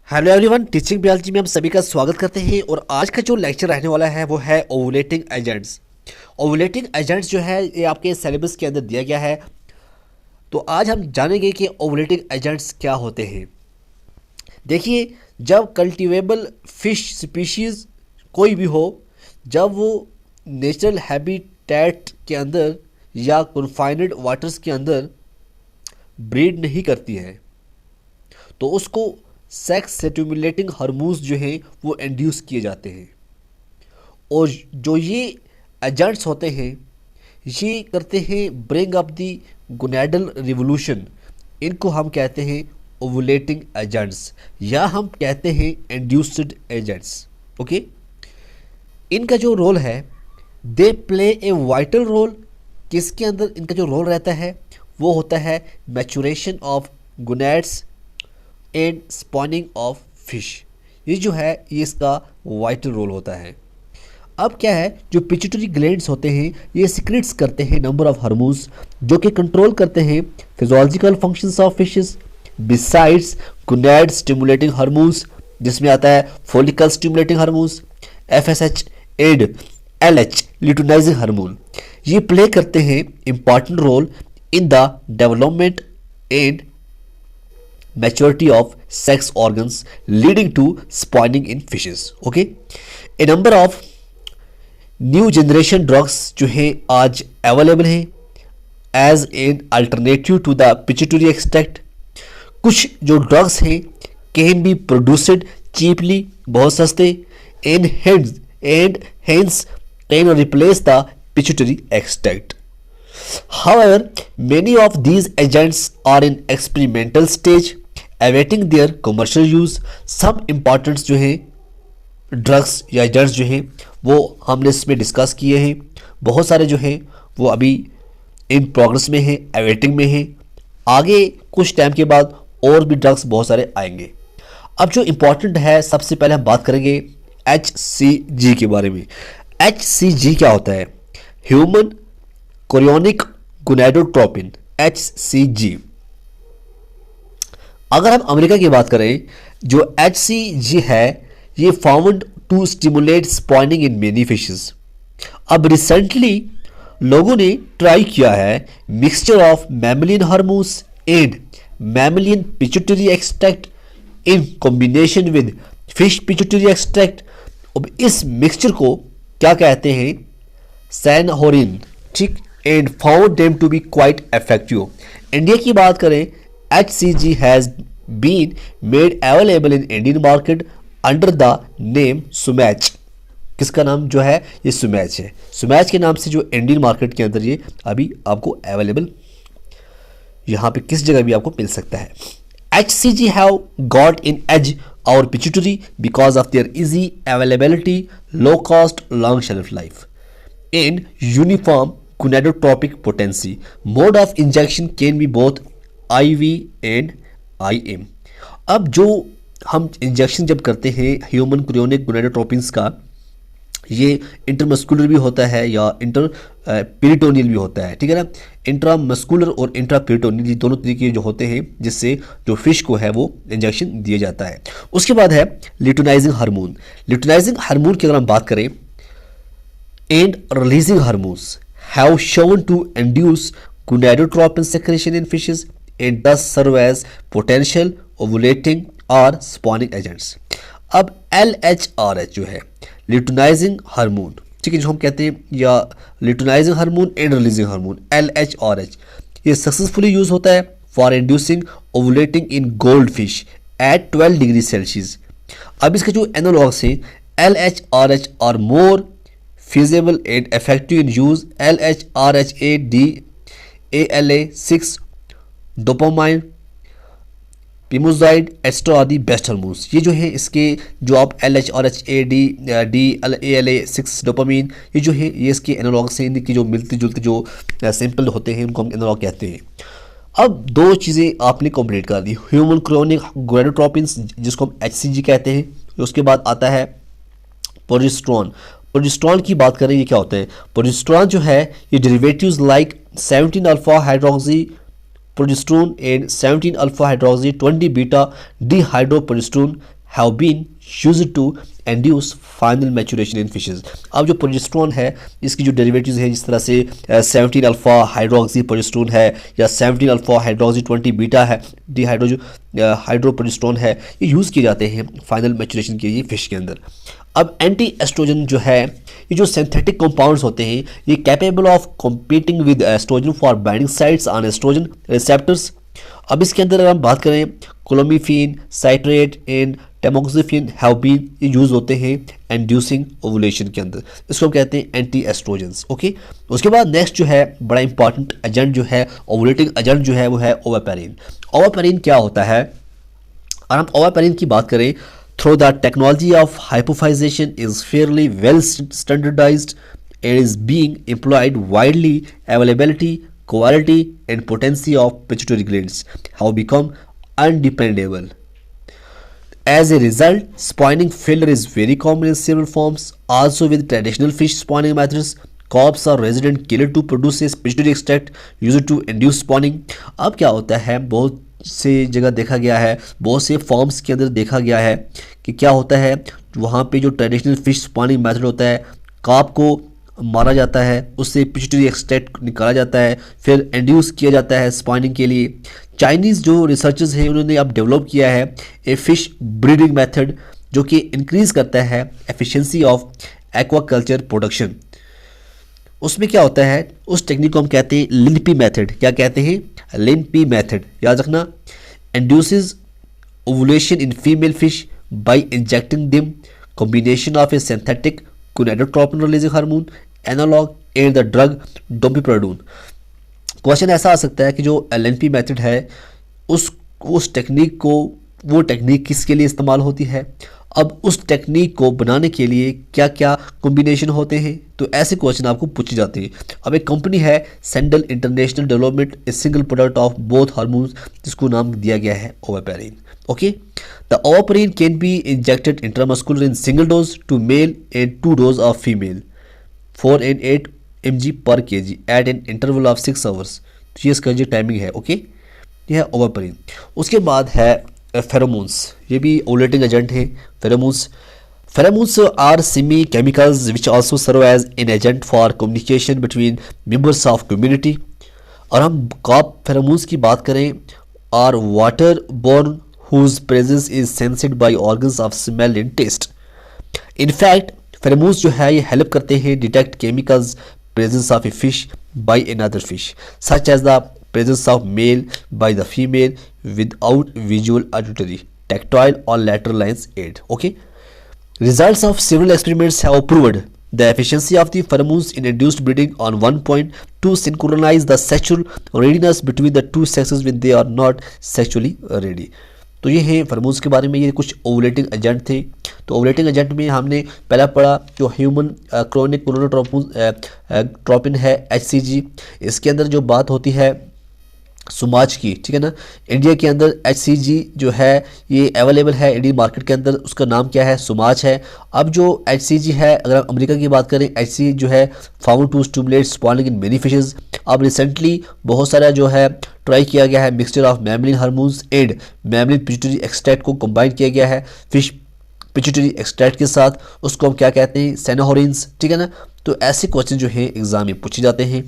Hello everyone, teaching biology में हम सभी का स्वागत करते हैं। और आज का जो लेक्चर रहने वाला है वो है ओवुलेटिंग एजेंट्स। ओवुलेटिंग एजेंट्स जो है ये आपके सिलेबस के अंदर दिया गया है। तो आज हम जानेंगे कि ओवुलेटिंग एजेंट्स क्या होते हैं। देखिए, जब कल्टीवेबल फिश स्पीशीज़ कोई भी हो, जब वो नेचुरल हैबिटेट के अंदर या कन्फाइंड वाटर्स के अंदर ब्रीड नहीं करती है, तो उसको सेक्स स्टिमुलेटिंग हार्मोन्स जो हैं वो इंड्यूस किए जाते हैं। और जो ये एजेंट्स होते हैं ये करते हैं bring up the gonadal revolution. इनको हम कहते हैं ओवुलेटिंग एजेंट्स या हम कहते हैं इंड्यूस्ड एजेंट्स। ओके, इनका जो रोल है, they play a vital role. किसके अंदर इनका जो रोल रहता है वो होता है maturation of gonads and spawning of fish. ये जो है ये इसका वाइटल रोल होता है। अब क्या है, जो पिट्यूटरी ग्लैंड्स होते हैं ये सिक्रेट्स करते हैं नंबर ऑफ हार्मोन्स जो कि कंट्रोल करते हैं physiological functions of fishes besides gonad stimulating hormones, जिसमें आता है follicle stimulating hormones, FSH and LH luteinizing hormone. ये प्ले करते हैं important role in the development and maturity of sex organs leading to spawning in fishes. Okay, a number of new generation drugs जो है आज available हैं as an alternative to the pituitary extract। कुछ जो drugs हैं can be produced cheaply, बहुत सस्ते, and hence can replace the pituitary extract। However, many of these agents are in experimental stage awaiting their commercial use। सब इम्पॉर्टेंट्स जो हैं drugs या agents जो हैं वो हमने इसमें डिस्कस किए हैं। बहुत सारे जो हैं वो अभी इन प्रोग्रेस में हैं, अवेटिंग में हैं। आगे कुछ टाइम के बाद और भी ड्रग्स बहुत सारे आएंगे। अब जो इम्पॉर्टेंट है, सबसे पहले हम बात करेंगे HCG के बारे में। HCG क्या होता है? Human chorionic gonadotropin, HCG। अगर हम अमेरिका की बात करें, जो HCG है ये found to stimulate spawning in many fishes. अब रिसेंटली लोगों ने ट्राई किया है mixture of mammalian hormones and mammalian pituitary extract in combination with fish pituitary extract. अब इस मिक्सचर को क्या कहते हैं? सैनहोरिन, ठीक, and found them to be quite effective. India की बात करें, HCG has been made available in Indian market under the name सुमैच। किसका नाम जो है? ये सुमैच है। सुमैच के नाम से जो इंडियन मार्केट के अंदर ये अभी आपको अवेलेबल यहाँ पे किस जगह भी आपको मिल सकता है। HCG have got in edge our pituitary because of their easy availability, low cost, long shelf life, and uniform gonadotropic potency। Mode of injection can be both IV and IM। अब जो हम इंजेक्शन जब करते हैं human क्रियोनिक गोनेडोट्रोपिन्स का, ये intermuscular भी होता है या इंटर पेरिटोनियल भी होता है, ठीक है ना। इंट्रामस्कुलर और इंट्रापेरिटोनियल ये दोनों तरीके जो होते हैं जिससे जो फिश को है वो इंजेक्शन दिया जाता है। उसके बाद है ल्यूटिनाइजिंग हार्मोन। ल्यूटिनाइजिंग हार्मोन की अगर हम बात करें, and releasing hormones have shown to induce gonadotropin secretion in fishes and thus serve as potential ovulating or spawning agents। अब LHRH जो है ल्यूटिनाइजिंग हार्मोन, ठीक है, जो हम कहते हैं या luteinizing hormone and releasing hormone LHRH, ये सक्सेसफुली यूज होता है for inducing ovulating in gold fish at 12 degree Celsius. अब इसके जो एनालॉग्स हैं LHRH are more feasible and effective in use। LHRH-AD, ALA6, dopamine, pimozide, एस्ट्रो आदि बेस्ट हार्मोन्स। ये जो है इसके जो आप LHRH-AD, ALA6, डोपामीन, ये जो है ये इसके एनालॉग्स हैं। इनकी जो मिलते जुलते जो सिंपल होते हैं उनको हम एनालॉग कहते हैं। अब दो चीज़ें आपने कंप्लीट कर दी, ह्यूमन क्रोनिक गोनेडोट्रोपिन्स जिसको हम HCG कहते हैं। उसके बाद आता है प्रोजेस्टेरॉन। प्रोजेस्टेरॉन की बात करें, ये क्या होता है? प्रोजेस्टेरॉन जो है ये derivatives like 17 alpha hydroxy progesterone and 17 alpha hydroxy 20 beta dehydroprogesterone have been used to induce final maturation in fishes. अब जो प्रोजेस्टेरोन है इसकी जो डेरिवेटिव्स है, जिस तरह से 17 अल्फा हाइड्रोक्सी प्रोजेस्टेरोन है या 17 अल्फा हाइड्रोक्सी 20 बीटा है हाइड्रोप्रोजेस्टेरोन है, ये यूज़ किए जाते हैं फाइनल मैचुरेशन के लिए फिश के अंदर। अब एंटी एस्ट्रोजन जो है, ये जो सिंथेटिक कंपाउंड्स होते हैं, ये capable of competing with estrogen for binding sites on estrogen receptors. अब इसके अंदर अगर हम बात करें, clomiphene, citrate and tamoxifen have been use होते हैं इंड्यूसिंग ओवुलेशन के अंदर। इसको हम कहते हैं एंटी एस्ट्रोजेंस। ओके, उसके बाद नेक्स्ट जो है बड़ा इंपॉर्टेंट एजेंट जो है, ओवुलेटिंग एजेंट जो है, वो है ओवापेरिन। ओवापेरिन क्या होता है? और हम ओवापेरिन की बात करें, through the technology of hypofization is fairly well standardized and is being employed widely. Availability, quality and potency of pituitary glands have become undependable. As a result, spawning failure is very common in several forms. Also with traditional fish spawning methods, carps और resident killer to produce pituitary extract used to induce spawning. अब क्या होता है, बहुत से जगह देखा गया है, बहुत से फॉर्म्स के अंदर देखा गया है कि क्या होता है, वहाँ पे जो ट्रेडिशनल फिश स्पॉनिंग मेथड होता है, कॉप को मारा जाता है, उससे पिट्यूटरी एक्सट्रैक्ट निकाला जाता है, फिर इंड्यूस किया जाता है स्पॉनिंग के लिए। चाइनीज़ जो रिसर्चर्स हैं उन्होंने अब डेवलप किया है ए फिश ब्रीडिंग मेथड जो कि इंक्रीज़ करता है एफिशिएंसी ऑफ एक्वाकल्चर प्रोडक्शन। उसमें क्या होता है, उस टेक्निक को हम कहते हैं लिनपी मेथड। क्या कहते हैं? Linpe method. याद रखना, induces ovulation in female fish by injecting them combination of a synthetic gonadotropin releasing hormone analog and the drug डोपिप्रोडोन। क्वेश्चन ऐसा आ सकता है कि जो एलएनपी मेथड है उस टेक्निक को, वो टेक्निक किसके लिए इस्तेमाल होती है, अब उस टेक्निक को बनाने के लिए क्या क्या कॉम्बिनेशन होते हैं, तो ऐसे क्वेश्चन आपको पूछे जाते हैं। अब एक कंपनी है Syndel international development, a single product of both hormones, जिसको नाम दिया गया है ओवापेरिन। ओके, द ओवापेरिन can be injected intramuscular in single dose to male and 2 dose of female 4 and 8 mg पर kg at an interval of 6 hours. तो ये इसका जो टाइमिंग है, ओके, ये है ओवापेरिन। उसके बाद है फेरोमोन्स, ये भी ओवुलेटिंग एजेंट है। Pheromones are semi chemicals which also serve as an agent for communication between members of community. और हम कॉप फेरोमोन्स की बात करें, are water borne whose presence is sensed by organs of smell and taste. In fact pheromones जो है ये help करते हैं detect chemicals presence of a fish by another fish such as the presence of male by the female without visual, auditory, tactile or lateral lines aid. Okay, results of several experiments have proved the efficiency of the pheromones in induced breeding on one point to synchronize the sexual readiness between the two sexes when they are not sexually ready. तो ये है pheromones के बारे में, ये कुछ ओवुलेटिंग agent थे। तो ओवुलेटिंग एजेंट में हमने पहला पढ़ा जो ह्यूमन क्रोनिक गोनाडोट्रोपिन है HCG। इसके अंदर जो बात होती है सुमाज की, ठीक है ना, इंडिया के अंदर HCG जो है ये अवेलेबल है इंडियन मार्केट के अंदर, उसका नाम क्या है, सुमाज है। अब जो HCG है, अगर हम अमेरिका की बात करें, HCG जो है found to stimulate spawning in many fishes. अब रिसेंटली बहुत सारा जो है ट्राई किया गया है mixture of mammalian hormones and mammalian pituitary extract को कंबाइन किया गया है फिश पिट्यूटरी एक्सट्रैक्ट के साथ, उसको हम क्या कहते हैं, सेनाहोरिन्स, ठीक है ना। तो ऐसे क्वेश्चन जो हैं एग्जाम में पूछे जाते हैं।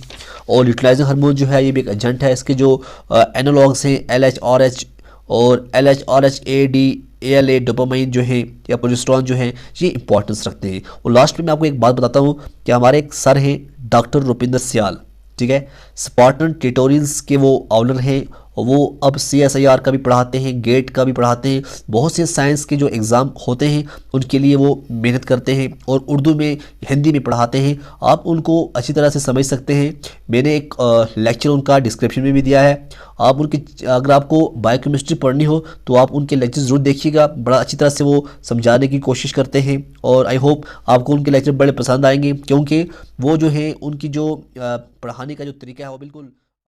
और यूटिलाइजिंग हार्मोन जो है ये भी एक एजेंट है, इसके जो एनालॉग्स हैं LHRH और LHRH AD ALA डोपामाइन जो है या प्रोजेस्टेरोन जो है, ये इंपॉर्टेंस रखते हैं। और लास्ट में मैं आपको एक बात बताता हूँ कि हमारे एक सर हैं डॉक्टर रुपिंदर सियाल, ठीक है, स्पार्टन ट्यूटोरियल्स के वो ऑनर हैं, और वो अब CSIR का भी पढ़ाते हैं, गेट का भी पढ़ाते हैं, बहुत से साइंस के जो एग्ज़ाम होते हैं उनके लिए वो मेहनत करते हैं, और उर्दू में हिंदी में पढ़ाते हैं। आप उनको अच्छी तरह से समझ सकते हैं। मैंने एक लेक्चर उनका डिस्क्रिप्शन में भी दिया है। आप उनकी, अगर आपको बायोकेमिस्ट्री पढ़नी हो तो आप उनके लेक्चर ज़रूर देखिएगा, बड़ा अच्छी तरह से वो समझाने की कोशिश करते हैं। और आई होप आपको उनके लेक्चर बड़े पसंद आएंगे, क्योंकि वो जो है उनकी जो पढ़ाने का जो तरीका है वो बिल्कुल